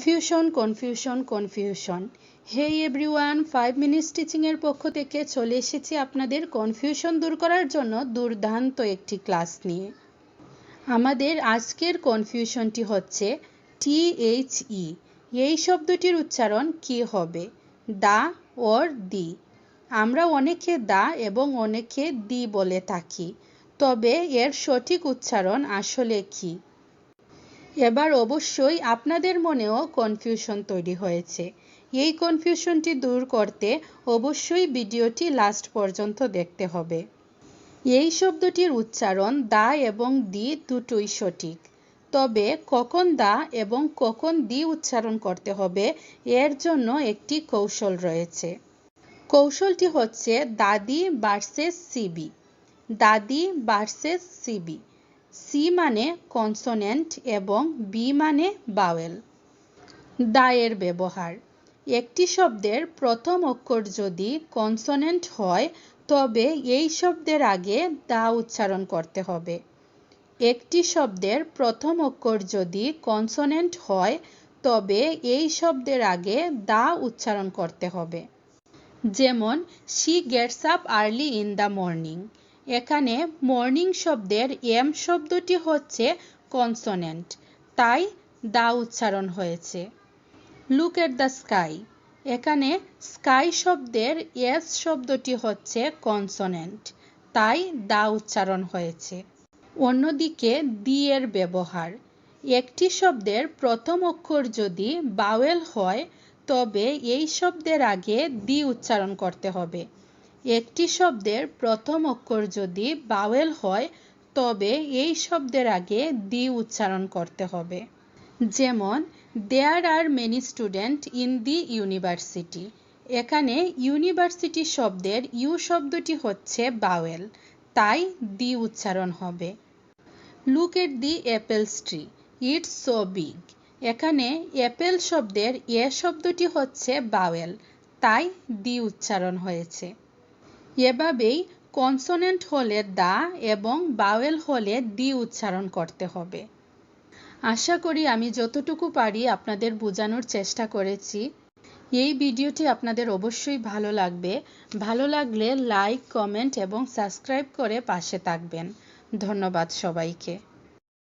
Confusion. হেই everyone, 5 minutes teaching এর পক্ষ থেকে চলে এসেছি আপনাদের কনফিউশন দূর করার জন্য দুর্দান্ত একটি ক্লাস নিয়ে। আমাদের আজকের কনফিউশনটি হচ্ছে THE। এই শব্দটির উচ্চারণ কি হবে? দা অর দি। আমরা অনেকে দা এবং অনেকে দি বলে থাকি, তবে এর সঠিক উচ্চারণ আসলে কি? এবার অবশ্যই আপনাদের মনেও কনফিউশন তৈরি হয়েছে। এই কনফিউশনটি দূর করতে অবশ্যই ভিডিওটি লাস্ট পর্যন্ত দেখতে হবে। এই শব্দটির উচ্চারণ দা এবং দি দুটোই সঠিক, তবে কখন দা এবং কখন দি উচ্চারণ করতে হবে এর জন্য একটি কৌশল রয়েছে। কৌশলটি হচ্ছে দাদি ভার্সেস সিবি। দাদি ভার্সেস সিবি। সি মানে কনসোনেন্ট এবং বি মানে ভাওয়েল। দা এর ব্যবহার। একটি শব্দের প্রথম অক্ষর যদি কনসোনেন্ট হয় তবে এই শব্দের আগে দা উচ্চারণ করতে হবে। একটি শব্দের প্রথম অক্ষর যদি কনসোনেন্ট হয় তবে এই শব্দের আগে দা উচ্চারণ করতে হবে। যেমন she gets up early in the morning. এখানে মর্নিং শব্দের এম শব্দটি হচ্ছে কনসোনেন্ট, তাই দা উচ্চারণ হয়েছে। Look at the sky. এখানে স্কাই শব্দের এস শব্দটি হচ্ছে কনসোনেন্ট, তাই দা উচ্চারণ হয়েছে। অন্যদিকে দি এর ব্যবহার। একটি শব্দের প্রথম অক্ষর যদি ভাওয়েল হয় তবে এই শব্দের আগে দি উচ্চারণ করতে হবে। একটি শব্দের প্রথম অক্ষর যদি ভাওয়েল হয় তবে এই শব্দের আগে দি উচ্চারণ করতে হবে। যেমন there are many student in the university. এখানে ইউনিভার্সিটি শব্দের ইউ শব্দটি হচ্ছে ভাওয়েল, তাই দি উচ্চারণ হবে। Look at the apples tree, it's so big. এখানে অ্যাপেল শব্দের এ শব্দটি হচ্ছে ভাওয়েল, তাই দি উচ্চারণ হয়েছে। এভাবেই কনসোনেন্ট হলে দা এবং ভাওয়েল হলে দি উচ্চারণ করতে হবে। আশা করি আমি যতটুকু পারি আপনাদের বোঝানোর চেষ্টা করেছি। এই ভিডিওটি আপনাদের অবশ্যই ভালো লাগবে। ভালো লাগলে লাইক, কমেন্ট এবং সাবস্ক্রাইব করে পাশে থাকবেন। ধন্যবাদ সবাইকে।